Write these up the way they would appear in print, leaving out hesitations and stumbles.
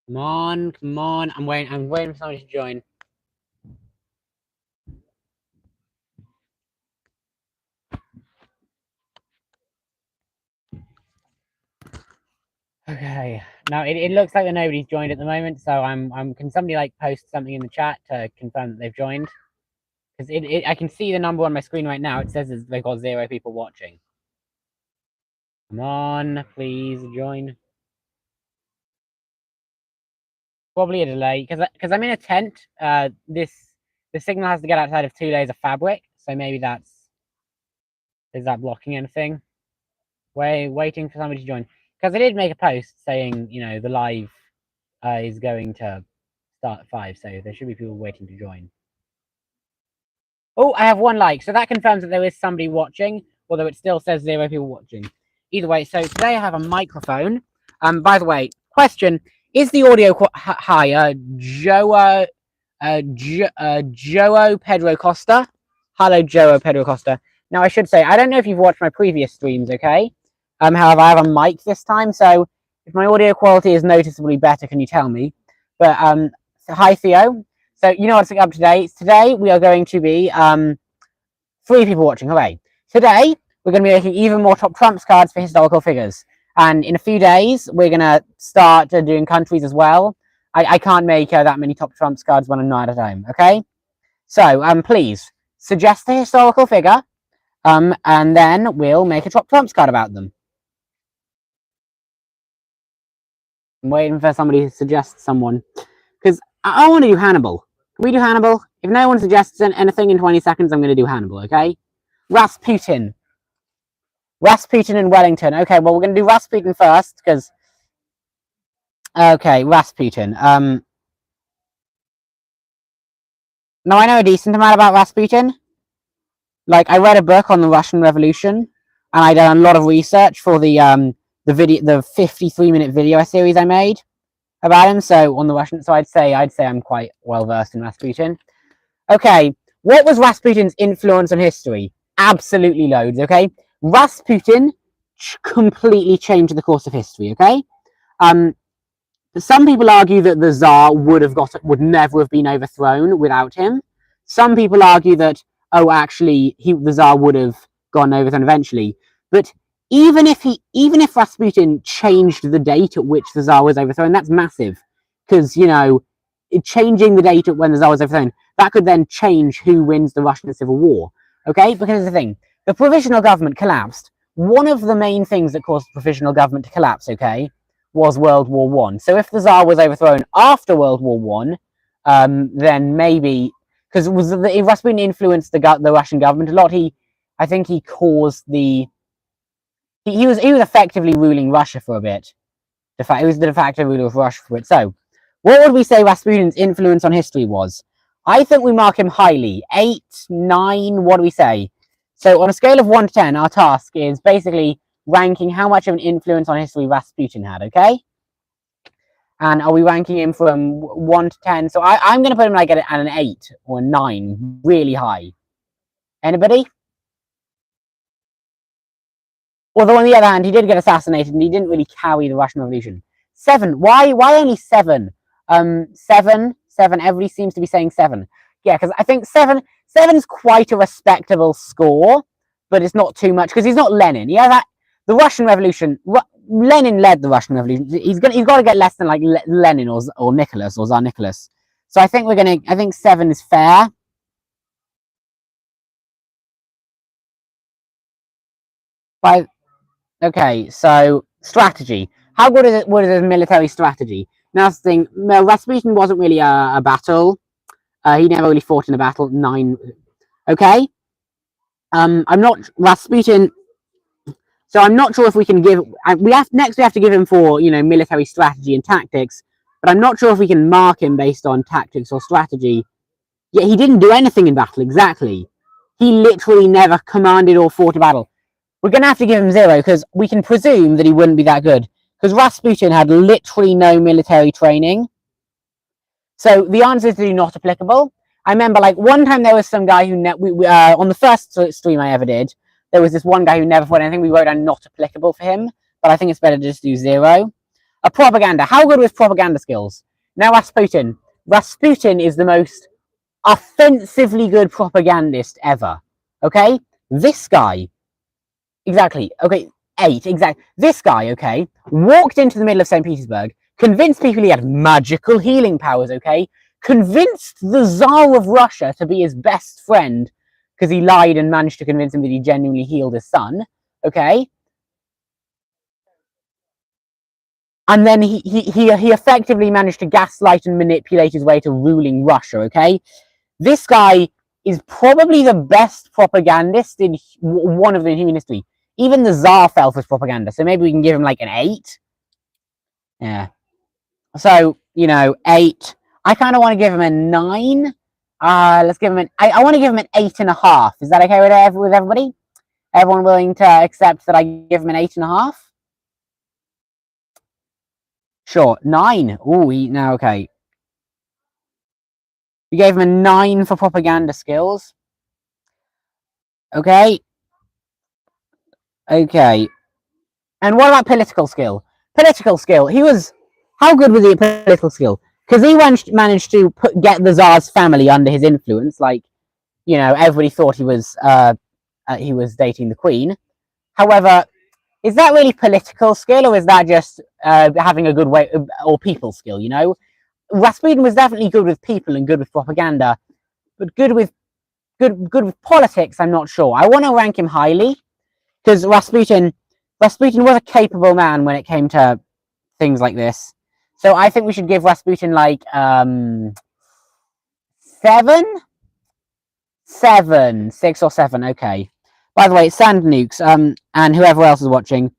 Come on, come on. I'm waiting for somebody to join. Okay. Now it looks like that nobody's joined at the moment, so can somebody like post something in the chat to confirm that they've joined? Because I can see the number on my screen right now. It says they've got 0 people watching. Come on, please join. Probably a delay because I'm in a tent. The signal has to get outside of 2 layers of fabric, so maybe is that blocking anything? Waiting for somebody to join because I did make a post saying the live is going to start at 5, so there should be people waiting to join. Oh, I have 1 like, so that confirms that there is somebody watching, although it still says 0 people watching. Either way, so today I have a microphone. By the way, question: is the audio higher? Joe Pedro Costa. Hello, Joe Pedro Costa. Now I should say I don't know if you've watched my previous streams, okay? However, I have a mic this time, so if my audio quality is noticeably better, can you tell me? But so hi Theo. So you know what's up today? Today we are going to be 3 people watching. Hooray! Today we're going to be making even more top trumps cards for historical figures, and in a few days we're going to start doing countries as well. I can't make that many top trumps cards when I'm not at home. Okay, so please suggest a historical figure, and then we'll make a top trumps card about them. I'm waiting for somebody to suggest someone because I want to do Hannibal. Can we do Hannibal? If no one suggests anything in 20 seconds, I'm going to do Hannibal. Okay, Rasputin and Wellington. Okay, well we're going to do Rasputin first because. Okay, Rasputin. Now I know a decent amount about Rasputin. Like I read a book on the Russian Revolution, and I done a lot of research for the 53-minute video series I made about him. So on the Russian, so I'd say I'm quite well versed in Rasputin. Okay, what was Rasputin's influence on history? Absolutely loads. Okay, Rasputin completely changed the course of history. Okay, some people argue that the Tsar would never have been overthrown without him. Some people argue that actually the Tsar would have gone overthrown eventually. But even if Rasputin changed the date at which the Tsar was overthrown, that's massive because changing the date at when the Tsar was overthrown, that could then change who wins the Russian Civil War. Okay, because here's the thing: the provisional government collapsed. One of the main things that caused the provisional government to collapse, okay, was World War One. So if the Tsar was overthrown after World War One, then maybe because Rasputin influenced the Russian government a lot. I think he caused the. He was effectively ruling Russia for a bit. He was the de facto ruler of Russia for it. So, what would we say Rasputin's influence on history was? I think we mark him highly. 8, 9. What do we say? So, on a scale of 1 to 10, our task is basically ranking how much of an influence on history Rasputin had, okay? And are we ranking him from 1 to 10? So I'm going to put him like at an 8 or a 9, really high. Anybody? Although on the other hand, he did get assassinated and he didn't really carry the Russian Revolution. 7. Why only 7? 7. Everybody seems to be saying 7. Yeah, because I think 7's quite a respectable score, but it's not too much because he's not Lenin. Yeah, the Russian Revolution. Lenin led the Russian Revolution. He's got to get less than like Lenin or Nicholas or Tsar Nicholas. So I think I think 7 is fair. Okay, so strategy. How good is it? What is his military strategy? Now, the thing, Rasputin wasn't really a battle. He never really fought in a battle. 9. Okay. I'm not Rasputin. So I'm not sure if we can give. We have to give him for military strategy and tactics. But I'm not sure if we can mark him based on tactics or strategy. Yet he didn't do anything in battle. Exactly. He literally never commanded or fought a battle. We're going to have to give him 0 because we can presume that he wouldn't be that good. Because Rasputin had literally no military training. So the answer is not applicable. I remember like one time there was some guy who on the first stream I ever did, there was this one guy who never fought anything. We wrote down not applicable for him, but I think it's better to just do 0. A propaganda. How good was propaganda skills? Now Rasputin. Rasputin is the most offensively good propagandist ever. Okay? This guy. Exactly. Okay. 8. Exactly. This guy, okay, walked into the middle of St. Petersburg, convinced people he had magical healing powers, okay? Convinced the Tsar of Russia to be his best friend because he lied and managed to convince him that he genuinely healed his son, okay? And then he effectively managed to gaslight and manipulate his way to ruling Russia, okay? This guy is probably the best propagandist in one of the human history. Even the Tsar fell for propaganda, so maybe we can give him like an 8. Yeah. So, 8. I kind of want to give him a 9. Let's give him an. I want to give him an 8.5. Is that okay with everybody? Everyone willing to accept that I give him an 8.5? Sure. 9. Ooh, now okay. We gave him a 9 for propaganda skills. Okay. Okay. And what about political skill? Political skill. He was. How good was he at political skill? Because he managed to get the Tsar's family under his influence. Like, everybody thought he was dating the Queen. However, is that really political skill, or is that just having a good way or people skill? Rasputin was definitely good with people and good with propaganda, but good with politics, I'm not sure. I want to rank him highly because Rasputin was a capable man when it came to things like this. So I think we should give Rasputin like 7, 6 or 7. Okay. By the way, Sand Nukes, and whoever else is watching,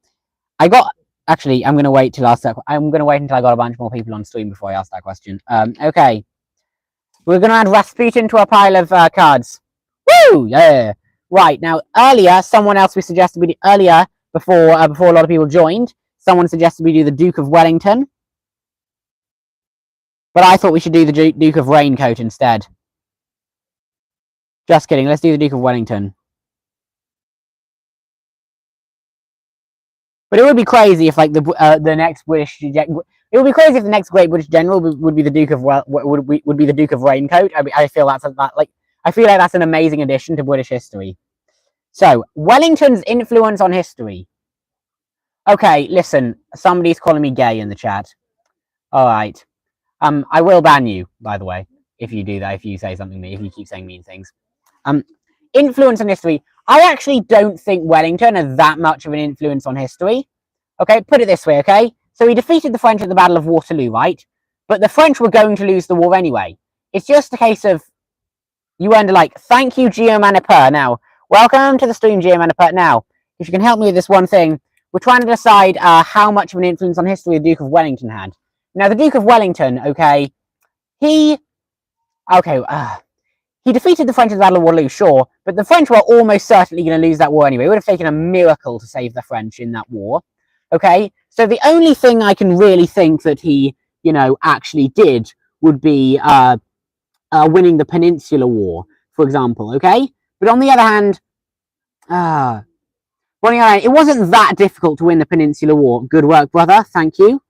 I'm gonna wait till I'm gonna wait until I got a bunch more people on stream before I ask that question. Okay. We're gonna add Rasputin to a pile of cards. Woo! Yeah. Right now, earlier, someone else suggested before a lot of people joined. Someone suggested we do the Duke of Wellington, but I thought we should do the Duke of Raincoat instead. Just kidding. Let's do the Duke of Wellington. But it would be crazy if, like, the next British. It would be crazy if the next great British general would be the Duke of would be the Duke of Raincoat. I feel I feel like that's an amazing addition to British history. So Wellington's influence on history. Okay, listen. Somebody's calling me gay in the chat. All right. I will ban you, by the way, if you do that. If you say something to me, if you keep saying mean things. Influence on history. I actually don't think Wellington had that much of an influence on history. Okay, put it this way, okay? So he defeated the French at the Battle of Waterloo, right? But the French were going to lose the war anyway. It's just a case of you earned thank you, Geomaniper. Now, welcome to the stream, Geomaniper. Now, if you can help me with this one thing, we're trying to decide how much of an influence on history the Duke of Wellington had. Now, the Duke of Wellington, okay, he defeated the French at the Battle of Waterloo, sure, but the French were almost certainly going to lose that war anyway. It would have taken a miracle to save the French in that war. Okay, so the only thing I can really think that he, actually did would be winning the Peninsular War, for example. Okay, but on the other hand, it wasn't that difficult to win the Peninsular War. Good work, brother. Thank you.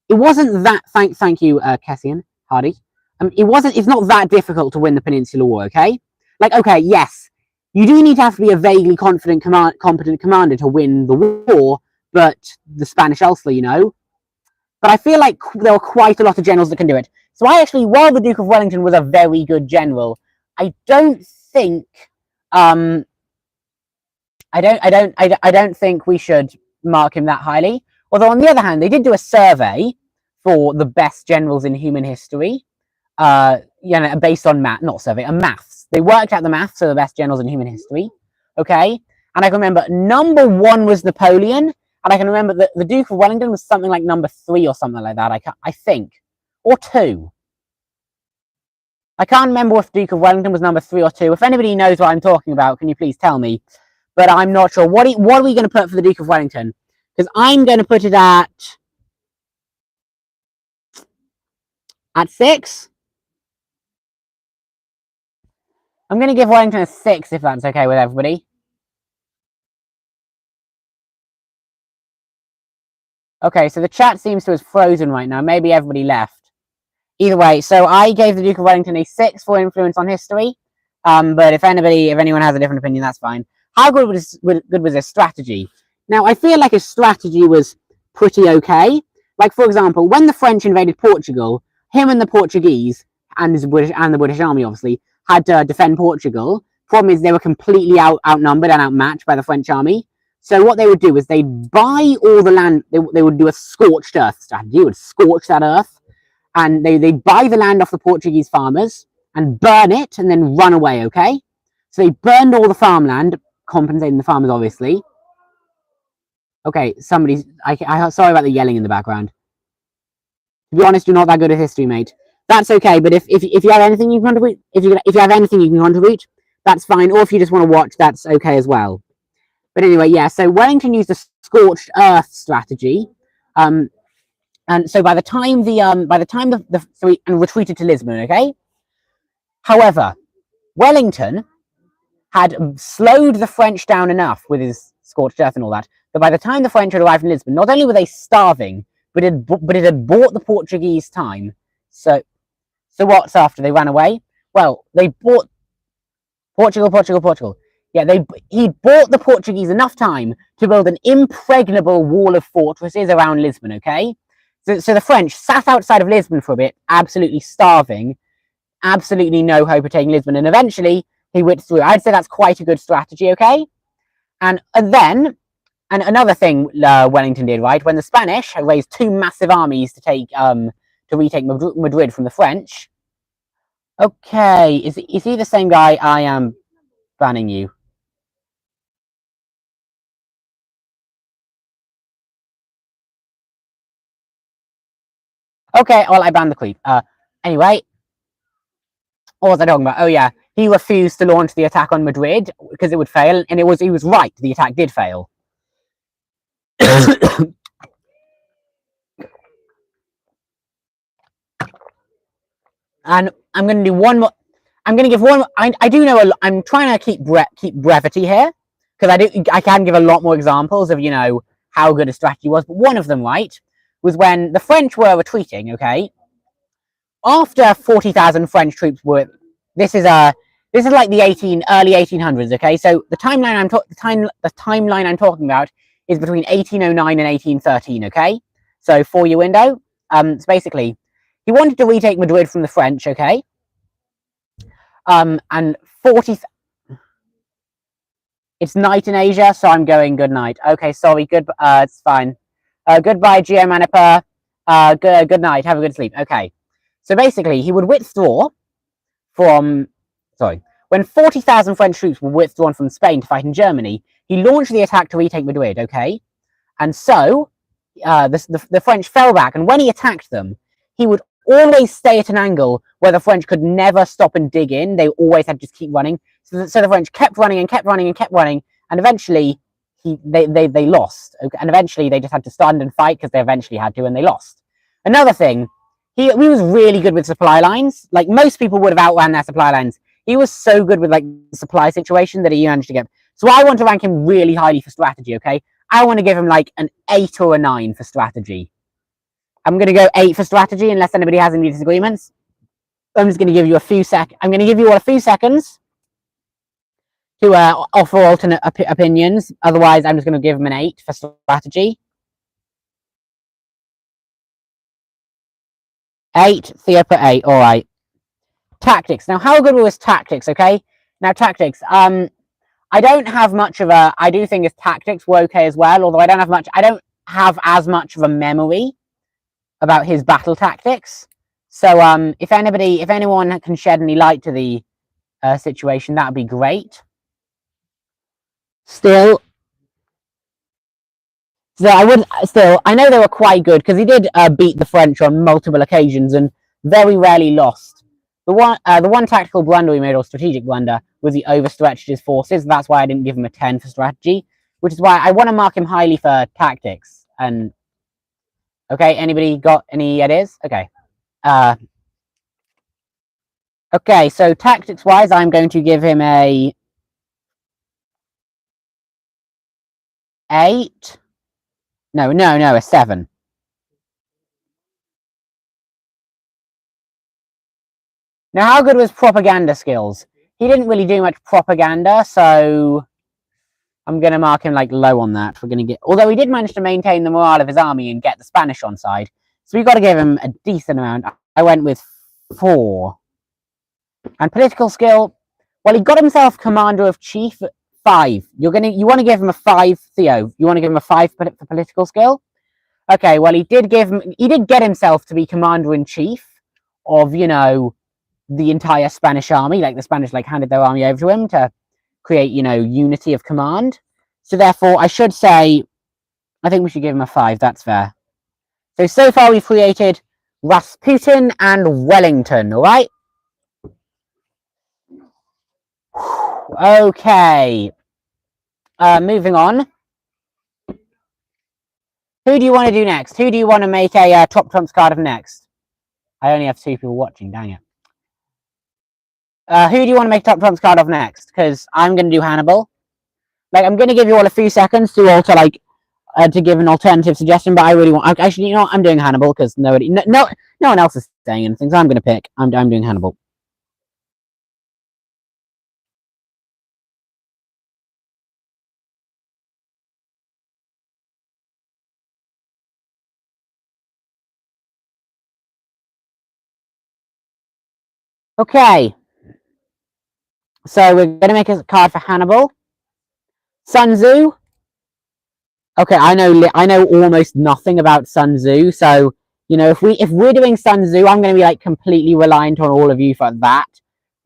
It wasn't that. Thank you, Cassian Hardy. It's not that difficult to win the Peninsular War, okay? Okay, yes, you do need to have to be a vaguely competent commander to win the war, but the Spanish Ulster, But I feel like there were quite a lot of generals that can do it. So while the Duke of Wellington was a very good general, I don't think, I don't think we should mark him that highly. Although on the other hand, they did do a survey for the best generals in human history. Based on maths. They worked out the maths of the best generals in human history. Okay, and I can remember number 1 was Napoleon, and I can remember that the Duke of Wellington was something like number 3 or something like that. I think, or 2. I can't remember if Duke of Wellington was number 3 or 2. If anybody knows what I'm talking about, can you please tell me? But I'm not sure. What are we going to put for the Duke of Wellington? Because I'm going to put it at 6. I'm going to give Wellington a 6 if that's okay with everybody. Okay, so the chat seems to have frozen right now. Maybe everybody left. Either way, so I gave the Duke of Wellington a 6 for influence on history. But if anyone has a different opinion, that's fine. How good was his strategy? Now, I feel like his strategy was pretty okay. Like, for example, when the French invaded Portugal, him and the Portuguese and the British Army obviously had to defend Portugal. Problem is, they were completely outnumbered and outmatched by the French army. So what they would do is they'd buy all the land. They would do a scorched earth strategy. They would scorch that earth, and they'd buy the land off the Portuguese farmers and burn it and then run away, okay? So they burned all the farmland, compensating the farmers, obviously. Okay, sorry about the yelling in the background. To be honest, you're not that good at history, mate. That's okay, but if you have anything you can contribute, if you have anything you can contribute, that's fine. Or if you just want to watch, that's okay as well. But anyway, yeah. So Wellington used a scorched earth strategy, and so by the time so he retreated to Lisbon, okay. However, Wellington had slowed the French down enough with his scorched earth and all that by the time the French had arrived in Lisbon, not only were they starving, but it had bought the Portuguese time. So what's after they ran away? Well, they bought Portugal. Yeah, he bought the Portuguese enough time to build an impregnable wall of fortresses around Lisbon, okay? So the French sat outside of Lisbon for a bit, absolutely starving, absolutely no hope of taking Lisbon, and eventually he withdrew. I'd say that's quite a good strategy, okay? And then, and another thing Wellington did, right, when the Spanish raised 2 massive armies to retake Madrid from the French. Okay, is he the same guy? I am banning you. Okay, well, I banned the creep. Anyway, what was I talking about? Oh yeah, he refused to launch the attack on Madrid because it would fail, and he was right. The attack did fail. And I'm going to do one more. I'm going to give one. I do know. I'm trying to keep brevity here because I can give a lot more examples of how good a strategy was. But one of them, right, was when the French were retreating. Okay, after 40,000 French troops were. This is like the early 1800s. Okay, so the timeline I'm talking about is between 1809 and 1813. Okay, so 4-year window. So basically, he wanted to retake Madrid from the French. Okay, and 40. It's night in Asia, so I'm going good night. Okay, sorry. Good. It's fine. Goodbye, Geomanipa. Good night. Have a good sleep. Okay. So basically, he would withdraw from. Sorry. When 40,000 French troops were withdrawn from Spain to fight in Germany, he launched the attack to retake Madrid. Okay, and so the French fell back, and when he attacked them, he would always stay at an angle where the French could never stop and dig in. They always had to just keep running. So the French kept running, and eventually they lost. And eventually they just had to stand and fight because they eventually had to, and they lost. Another thing, he was really good with supply lines. Like most people would have outran their supply lines. He was so good with like the supply situation that he managed to get. So I want to rank him really highly for strategy. Okay, I want to give him like an 8 or a 9 for strategy. I'm going to go 8 for strategy unless anybody has any disagreements. I'm just going to give you a few I'm going to give you all a few seconds to offer alternate opinions. Otherwise, I'm just going to give him an 8 for strategy. 8. Theo put 8. All right. Tactics. Now, how good was tactics? Okay. Now, tactics. I don't have much of a. I do think his tactics were okay as well. Although I don't have as much of a memory about his battle tactics. So if anyone can shed any light to the situation, that would be great. Still, I know they were quite good because he did beat the French on multiple occasions and very rarely lost. The one tactical blunder he made, or strategic blunder, was he overstretched his forces. That's why I didn't give him a 10 for strategy, which is why I want to mark him highly for tactics. And okay, anybody got any ideas? Okay. Okay, so tactics-wise, I'm going to give him a 8. No, a 7. Now, how good was propaganda skills? He didn't really do much propaganda, so I'm going to mark him like low on that. We're going to get, although he did manage to maintain the morale of his army and get the Spanish on side, so we've got to give him a decent amount. I went with 4. And political skill, well, he got himself commander of chief 5. You want to give him a 5, Theo. You want to give him a 5 for political skill? Okay, well, he did get himself to be commander in chief of, the entire Spanish army. Like the Spanish handed their army over to him to create, unity of command. So therefore, I should say, I think we should give him a 5. That's fair. So far we've created Rasputin and Wellington, all right? Okay. Moving on. Who do you want to do next? Who do you want to make a top trumps card of next? I only have 2 people watching, dang it. Who do you want to make top trumps card of next? Because I'm going to do Hannibal. I'm going to give you all a few seconds to alter, to give an alternative suggestion, but I really want... Actually, I'm doing Hannibal because no one else is saying anything, so I'm going to pick. I'm doing Hannibal. Okay. So we're going to make a card for Hannibal. Sun Tzu. Okay, I know almost nothing about Sun Tzu, so if we're doing Sun Tzu, I'm going to be completely reliant on all of you for that,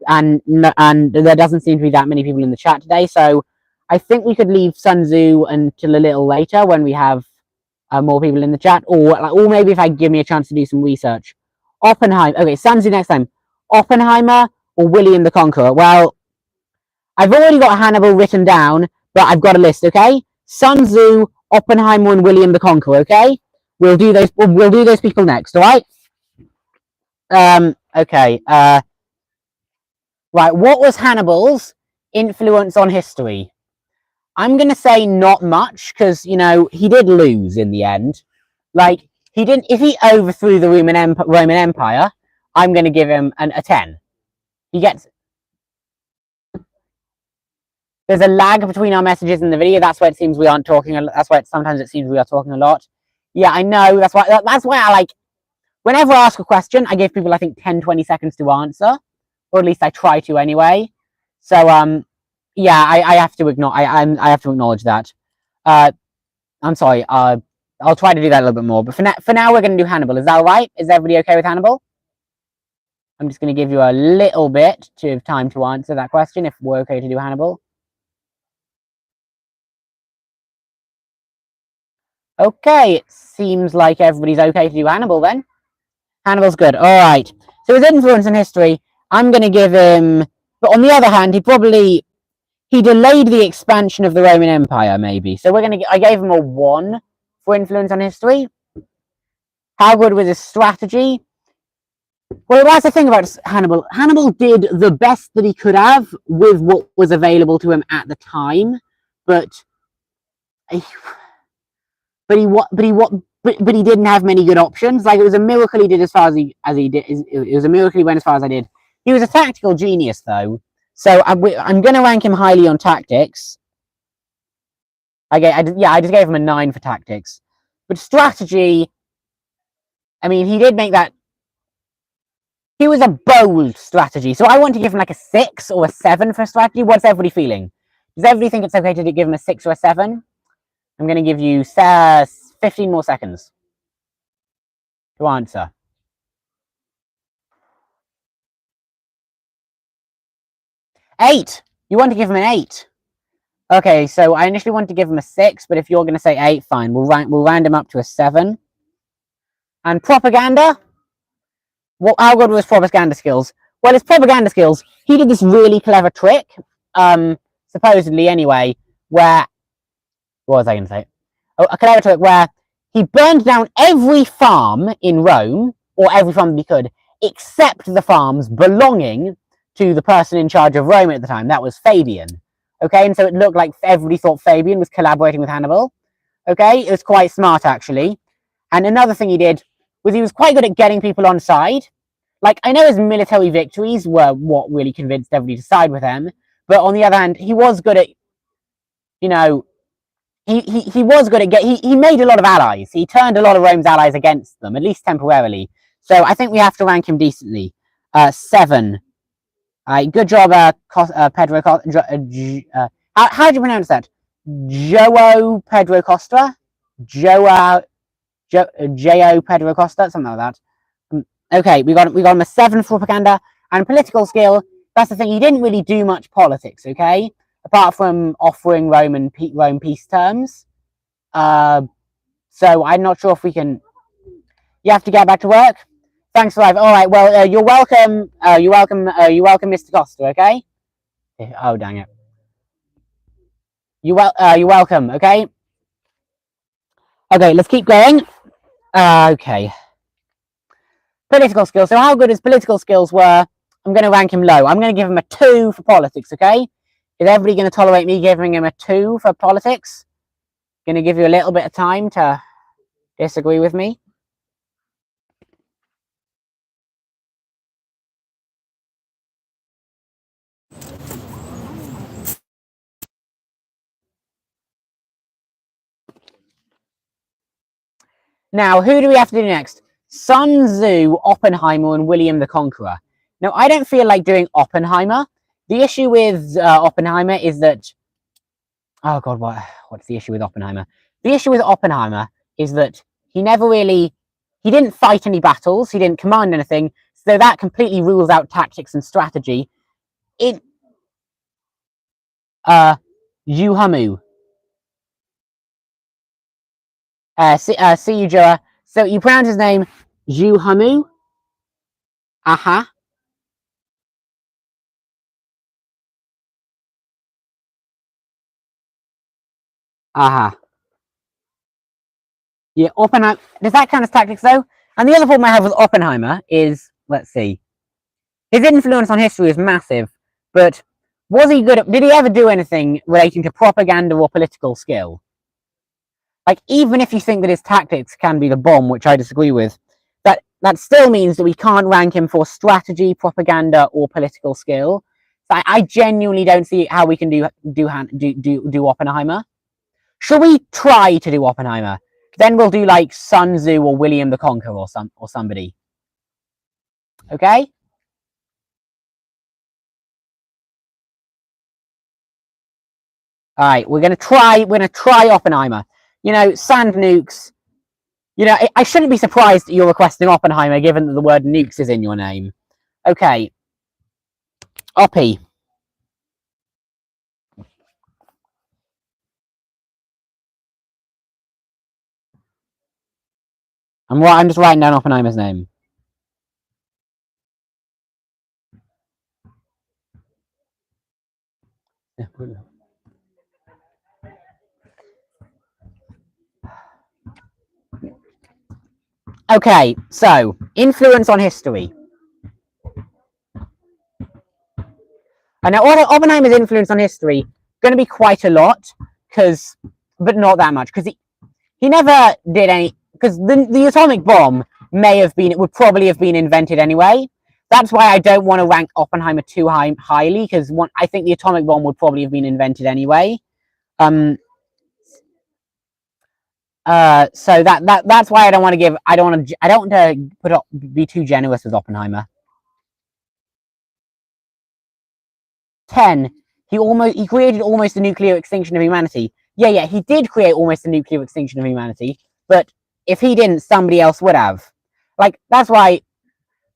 and there doesn't seem to be that many people in the chat today, so I think we could leave Sun Tzu until a little later when we have more people in the chat, or maybe if I give me a chance to do some research. Oppenheimer. Okay, Sun Tzu next time. Oppenheimer or William the Conqueror? Well, I've already got Hannibal written down, but I've got a list. Okay, Sun Tzu, Oppenheimer, and William the Conqueror. Okay, we'll do those. We'll do those people next. All right. Okay. Right. What was Hannibal's influence on history? I'm gonna say not much because he did lose in the end. He didn't. If he overthrew the Roman Empire, I'm gonna give him a 10. He gets. There's a lag between our messages and the video. That's why it seems we aren't talking. That's why sometimes it seems we are talking a lot. Yeah, I know. That's why I whenever I ask a question, I give people, I think, 10, 20 seconds to answer. Or at least I try to anyway. So, yeah, I have to acknowledge that. I'm sorry. I'll try to do that a little bit more. But for now, we're going to do Hannibal. Is that all right? Is everybody okay with Hannibal? I'm just going to give you a little bit of time to answer that question if we're okay to do Hannibal. Okay, it seems like everybody's okay to do Hannibal then. Hannibal's good. All right. So his influence in history, I'm going to give him... But on the other hand, he delayed the expansion of the Roman Empire, maybe. So I gave him a 1 for influence on history. How good was his strategy? Well, that's the thing about Hannibal. Hannibal did the best that he could have with what was available to him at the time, but he didn't have many good options. It was a miracle he did as far as he did. It was a miracle he went as far as I did. He was a tactical genius, though. So I'm going to rank him highly on tactics. I just gave him a 9 for tactics. But strategy, I mean, he did make that. He was a bold strategy. So I want to give him a 6 or a 7 for strategy. What's everybody feeling? Does everybody think it's okay to give him a 6 or a 7? I'm going to give you 15 more seconds to answer. Eight. You want to give him an 8. Okay, so I initially wanted to give him a 6, but if you're going to say 8, fine. We'll round him up to a 7. And propaganda? How good was propaganda skills? Well, his propaganda skills, he did this really clever trick, supposedly anyway, where... What was I going to say? Oh, a clever trick where he burned down every farm in Rome, or every farm that he could, except the farms belonging to the person in charge of Rome at the time. That was Fabian. Okay, and so it looked like everybody thought Fabian was collaborating with Hannibal. Okay, it was quite smart actually. And another thing he did was he was quite good at getting people on side. Like, I know his military victories were what really convinced everybody to side with him, but on the other hand, he was good at, you know, he was good at he made a lot of allies. He turned a lot of Rome's allies against them, at least temporarily. So I think we have to rank him decently. 7. Good job, Pedro Costa. How do you pronounce that? Joao Pedro Costa? Joao Jo Pedro Costa, something like that. Okay, we got him a 7 for propaganda and political skill. That's the thing. He didn't really do much politics. Okay, apart from offering Rome peace terms. So I'm not sure if we can. You have to get back to work. Thanks for life. All right. Well, you're welcome. You're welcome. You're welcome, Mr. Costa. Okay. Oh dang it. You're welcome. Okay. Okay. Let's keep going. Okay. Political skills. So how good his political skills were, I'm going to rank him low. I'm going to give him a 2 for politics, okay? Is everybody going to tolerate me giving him a 2 for politics? Going to give you a little bit of time to disagree with me. Now, who do we have to do next? Sun Tzu, Oppenheimer, and William the Conqueror. Now, I don't feel like doing Oppenheimer. The issue with Oppenheimer is that... Oh, God, what's the issue with Oppenheimer? The issue with Oppenheimer is that he never really... He didn't fight any battles. He didn't command anything. So that completely rules out tactics and strategy. Yuhamu. See you, Joa. So you pronounce his name Yuhamu? Aha. Aha. Yeah, Oppenheimer. Does that count as tactics though? And the other problem I have with Oppenheimer is, let's see, his influence on history is massive, but was he good at, did he ever do anything relating to propaganda or political skill? Like, even if you think that his tactics can be the bomb, which I disagree with, that still means that we can't rank him for strategy, propaganda, or political skill. So I genuinely don't see how we can do Oppenheimer. Should we try to do Oppenheimer? Then we'll do like Sun Tzu or William the Conqueror or somebody. Okay? All right, we're gonna try Oppenheimer. You know, sand nukes. You know, I shouldn't be surprised that you're requesting Oppenheimer, given that the word nukes is in your name. Okay, Oppie. I'm just writing down Oppenheimer's name. Okay, so influence on history. I know Oppenheimer's influence on history going to be quite a lot, but not that much, because he never did any. Because the atomic bomb would probably have been invented anyway. That's why I don't want to rank Oppenheimer too highly, because I think the atomic bomb would probably have been invented anyway. So that's why I don't want to be too generous with Oppenheimer. 10. He created almost a nuclear extinction of humanity. Yeah, he did create almost a nuclear extinction of humanity, but if he didn't, somebody else would have. Like that's why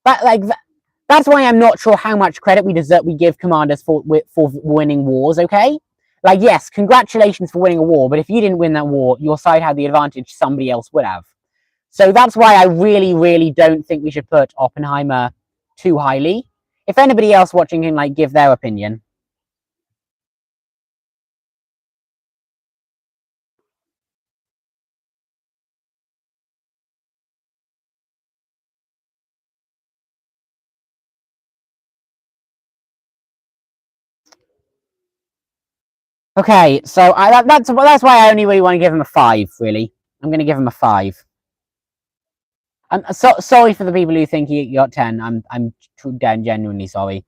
I'm not sure how much credit we give commanders for winning wars. Okay, like yes, congratulations for winning a war, but if you didn't win that war, your side had the advantage. Somebody else would have. So that's why I really, really don't think we should put Oppenheimer too highly. If anybody else watching can like give their opinion. Okay, so that's why I only really want to give him a 5. Really, I'm going to give him a 5. I'm sorry for the people who think he got 10. I'm genuinely sorry.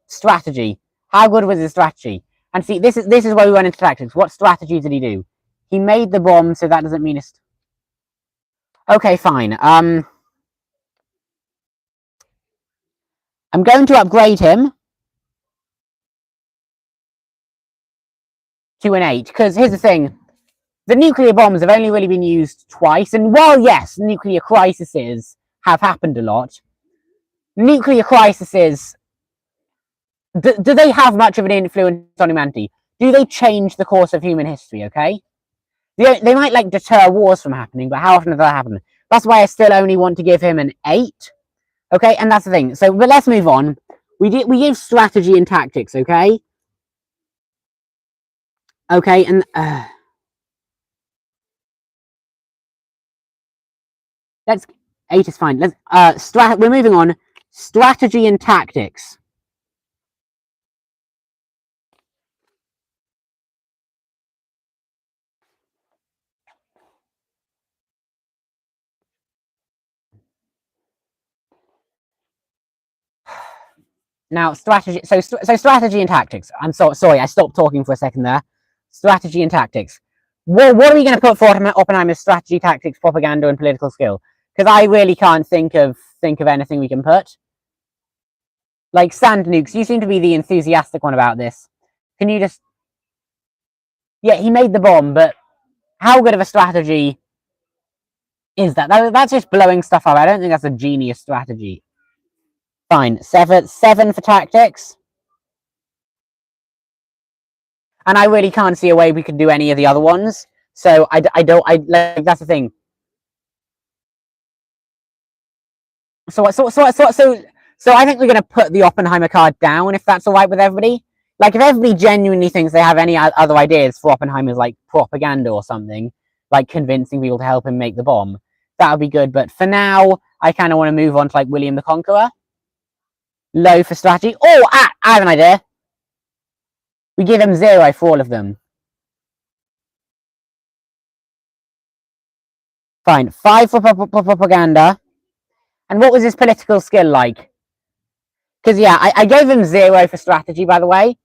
Strategy. How good was his strategy? And see, this is where we went into tactics. What strategy did he do? He made the bomb, so that doesn't mean it's okay. Fine. I'm going to upgrade him to an 8 because here's the thing: the nuclear bombs have only really been used twice, and while yes, nuclear crises have happened a lot, nuclear crises do they have much of an influence on humanity? Do they change the course of human history? Okay, they might like deter wars from happening, but how often does that happen? That's why I still only want to give him an 8. Okay, and that's the thing. So, but let's move on. We give strategy and tactics. Okay, okay, and let's 8 is fine. Let's we're moving on. Strategy and tactics. Now, strategy. So strategy and tactics. I'm sorry. I stopped talking for a second there. Strategy and tactics. Well, what are we going to put for Oppenheimer's strategy, tactics, propaganda, and political skill? Because I really can't think of anything we can put. Like Sand Nukes, you seem to be the enthusiastic one about this. Can you just? Yeah, he made the bomb, but how good of a strategy is that? That's just blowing stuff up. I don't think that's a genius strategy. Fine, 7 for tactics. And I really can't see a way we could do any of the other ones. So I don't like that's the thing. So I think we're gonna put the Oppenheimer card down if that's all right with everybody. Like if everybody genuinely thinks they have any other ideas for Oppenheimer's like propaganda or something, like convincing people to help him make the bomb, that would be good. But for now, I kind of want to move on to like William the Conqueror. Low for strategy. Oh, I have an idea. We give him 0 for all of them. Fine. 5 for propaganda. And what was his political skill like? Because yeah, I gave him 0 for strategy, by the way.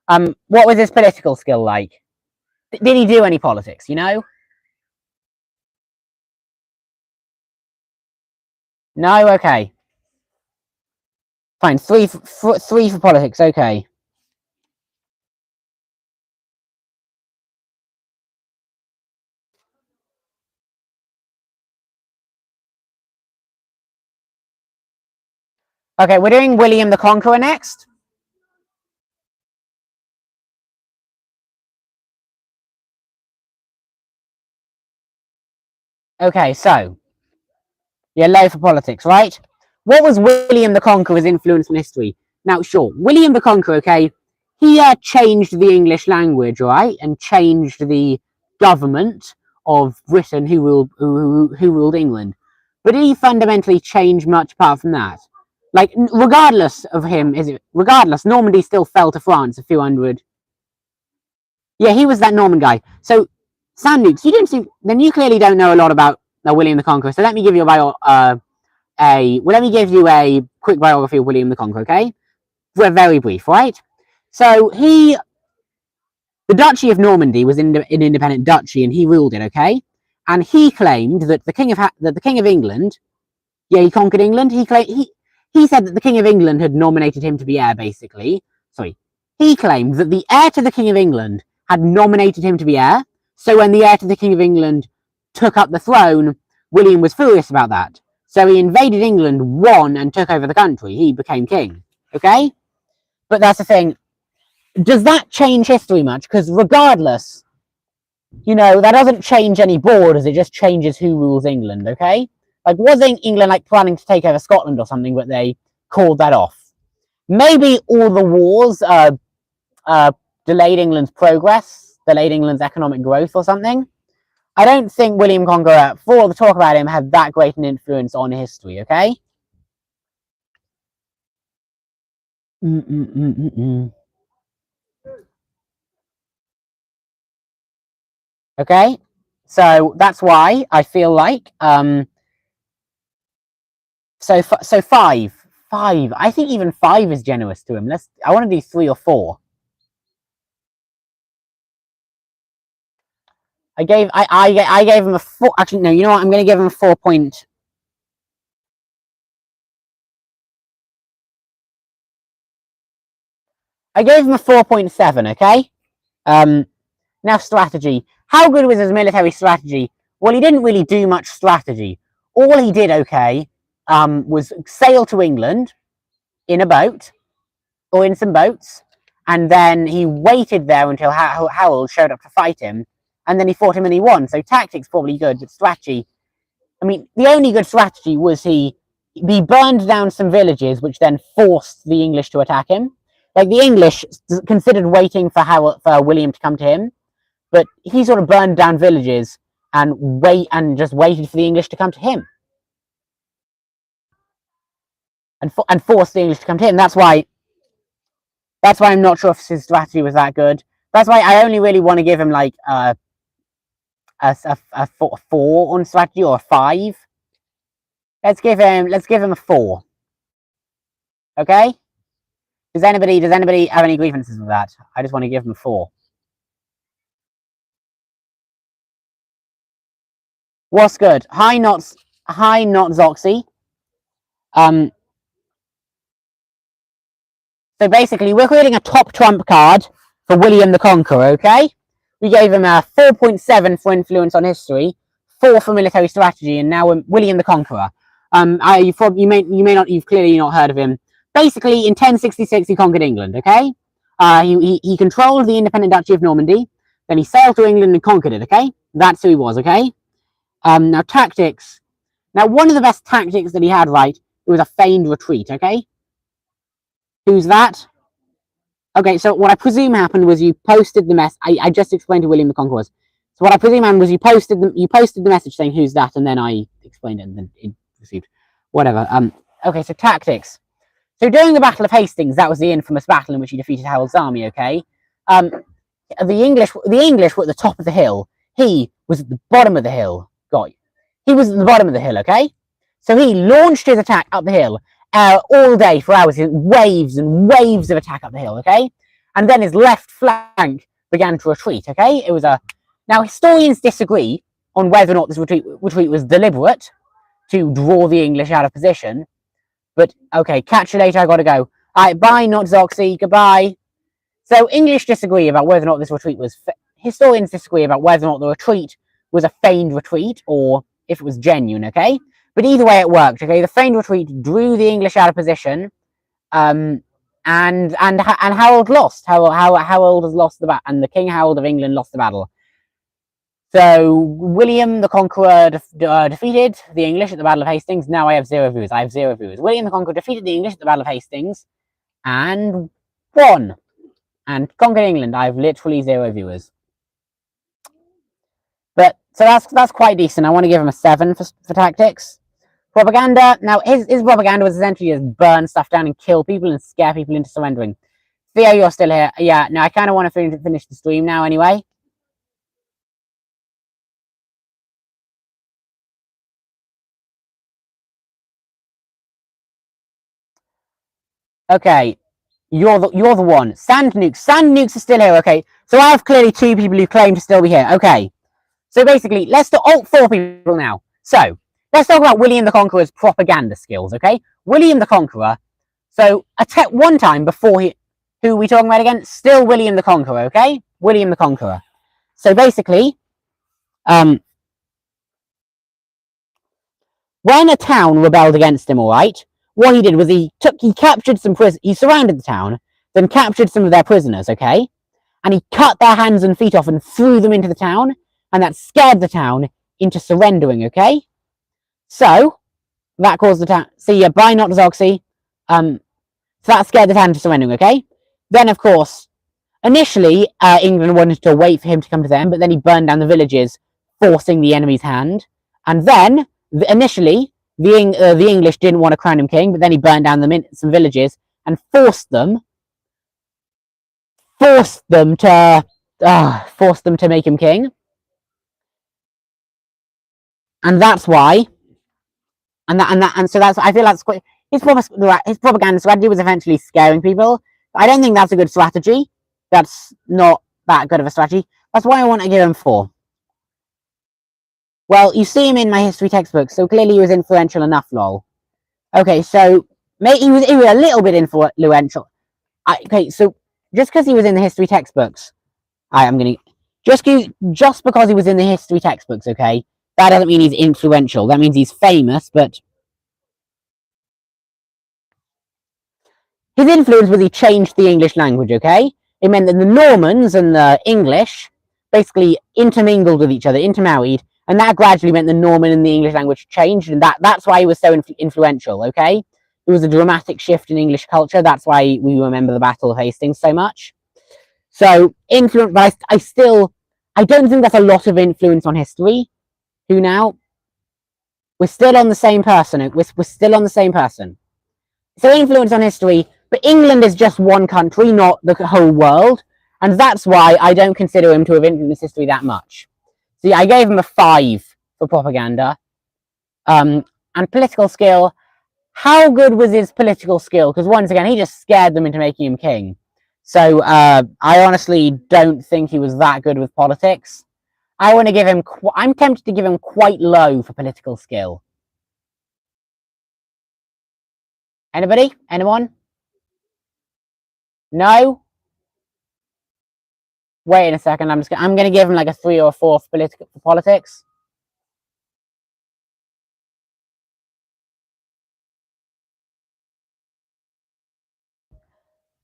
What was his political skill like? Did he do any politics? You know? No. Okay. Fine. 3 for politics. Okay. Okay. We're doing William the Conqueror next. Okay. So yeah, low for politics, right? What was William the Conqueror's influence on history? Now, sure, William the Conqueror, okay, he changed the English language, right, and changed the government of Britain who ruled England. But did he fundamentally change much apart from that? Like, regardless of him, regardless, Normandy still fell to France a few hundred. Yeah, he was that Norman guy. So, Sand Nukes, you didn't see. Then you clearly don't know a lot about William the Conqueror. So let me give you let me give you a quick biography of William the Conqueror. Okay, we're very brief, right? So the Duchy of Normandy was an independent duchy, and he ruled it. Okay, and he claimed that the King of England, yeah, he conquered England. He said that the King of England had nominated him to be heir. Basically, sorry, he claimed that the heir to the King of England had nominated him to be heir. So when the heir to the King of England took up the throne, William was furious about that. So he invaded England, won, and took over the country. He became king. Okay? But that's the thing. Does that change history much? Because regardless, that doesn't change any borders. It just changes who rules England. Okay? Like, wasn't England like planning to take over Scotland or something, but they called that off? Maybe all the wars delayed England's progress, delayed England's economic growth or something. I don't think William Conqueror, for all the talk about him, had that great an influence on history, okay? Okay, so that's why I feel like so five. I think even 5 is generous to him. I want to do 3 or 4. I gave him a 4. Actually, no. You know what? I'm going to give him a 4 point. I gave him a 4.7. Okay. Now strategy. How good was his military strategy? Well, he didn't really do much strategy. All he did, okay, was sail to England in a boat or in some boats, and then he waited there until Harold showed up to fight him, and then he fought him and he won. So tactics probably good, but strategy. I mean, the only good strategy was he burned down some villages, which then forced the English to attack him. Like the English considered waiting for William to come to him, but he sort of burned down villages and just waited for the English to come to him, and forced the English to come to him. That's why I'm not sure if his strategy was that good. That's why I only really want to give him like a 4 on strategy, or a 5. Let's give him a 4. Okay. Does anybody have any grievances with that? I just want to give him a 4. What's good? Hi, not Zoxy. So basically, we're creating a top trump card for William the Conqueror, okay? We gave him a 4.7 for influence on history, 4 for military strategy, and now William the Conqueror. You've clearly not heard of him. Basically, in 1066, he conquered England, okay? He controlled the independent Duchy of Normandy, then he sailed to England and conquered it, okay? That's who he was, okay? Now, tactics. Now, one of the best tactics that he had, right, it was a feigned retreat, okay? Who's that? Okay, so what I presume happened was you posted the mess. I just explained who William the Conqueror was. So what I presume happened was you posted the message saying who's that, and then I explained it, and then it received whatever. Okay, so tactics. So during the Battle of Hastings, that was the infamous battle in which he defeated Harold's army. Okay, the English were at the top of the hill. He was at the bottom of the hill. He was at the bottom of the hill. Okay, so he launched his attack up the hill. All day for hours, waves and waves of attack up the hill, okay? And then his left flank began to retreat, okay? Now, historians disagree on whether or not this retreat was deliberate to draw the English out of position, but okay, catch you later, I gotta go. Bye, not Zoxy, goodbye. So English disagree about whether or not this retreat was, historians disagree about whether or not the retreat was a feigned retreat or if it was genuine, okay? But either way, it worked. Okay, the feigned retreat drew the English out of position, and Harold lost. Harold has lost the battle, and the King Harold of England lost the battle. So William the Conqueror defeated the English at the Battle of Hastings. Now I have 0 viewers. William the Conqueror defeated the English at the Battle of Hastings, and won, and conquered England. I have literally 0 viewers. But so that's quite decent. I want to give him a 7 for tactics. Propaganda. Now, his propaganda was essentially just burn stuff down and kill people and scare people into surrendering. Theo, you're still here. Yeah, now I kind of want to finish the stream now anyway. Okay, you're the one. Sand Nukes are still here, okay? So I have clearly 2 people who claim to still be here. Okay. So basically, let's do 4 people now. So, let's talk about William the Conqueror's propaganda skills, okay? William the Conqueror. So, one time before who are we talking about again? Still William the Conqueror, okay? William the Conqueror. So basically, when a town rebelled against him, all right, what he did was he captured some he surrounded the town, then captured some of their prisoners, okay? And he cut their hands and feet off and threw them into the town, and that scared the town into surrendering, okay? So, that caused the town, see ya, bye not Zoxy. So that scared the town into surrendering, okay? Then, of course, initially, England wanted to wait for him to come to them, but then he burned down the villages, forcing the enemy's hand. And then, initially, the English didn't want to crown him king, but then he burned down some villages and forced them to make him king. and that's why, and so that's I feel that's quite his propaganda strategy was eventually scaring people. I don't think that's a good strategy. That's not that good of a strategy. That's why I want to give him 4. Well, you see him in my history textbook, so clearly he was influential enough, lol. Okay, so he was a little bit influential. Okay, so just because he was in the history textbooks, I'm gonna just because he was in the history textbooks, okay, that doesn't mean he's influential. That means he's famous, but his influence was he changed the English language, okay? It meant that the Normans and the English basically intermingled with each other, intermarried, and that gradually meant the Norman and the English language changed, and that's why he was so influential, okay? It was a dramatic shift in English culture. That's why we remember the Battle of Hastings so much. So, influence, but I don't think that's a lot of influence on history. Who now? We're still on the same person. We're still on the same person. So, influence on history, but England is just one country, not the whole world. And that's why I don't consider him to have influenced history that much. See, I gave him a 5 for propaganda. And political skill, how good was his political skill? Because once again, he just scared them into making him king. So I honestly don't think he was that good with politics. I want to give him, I'm tempted to give him quite low for political skill. Anybody? Anyone? No? Wait a second, I'm going to give him like a 3 or a 4 for politics.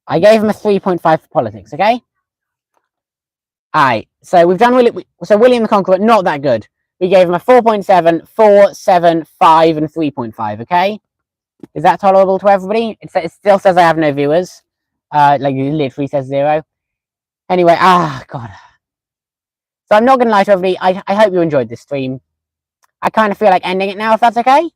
I gave him a 3.5 for politics, okay? Alright, so we've done William the Conqueror, not that good. We gave him a 4.7, 4, 7, 5, and 3.5, okay? Is that tolerable to everybody? It still says I have no viewers. Like it literally says 0. Anyway, God. So I'm not going to lie to everybody. I hope you enjoyed this stream. I kind of feel like ending it now, if that's okay.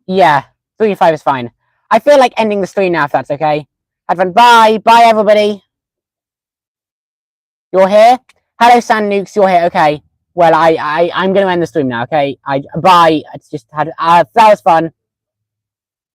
Yeah, 3 to 5 is fine. I feel like ending the stream now, if that's okay. Have fun. Bye. Bye, everybody. You're here? Hello, Sand Nukes. You're here. Okay. Well, I'm going to end the stream now, okay? Bye. It's just that was fun.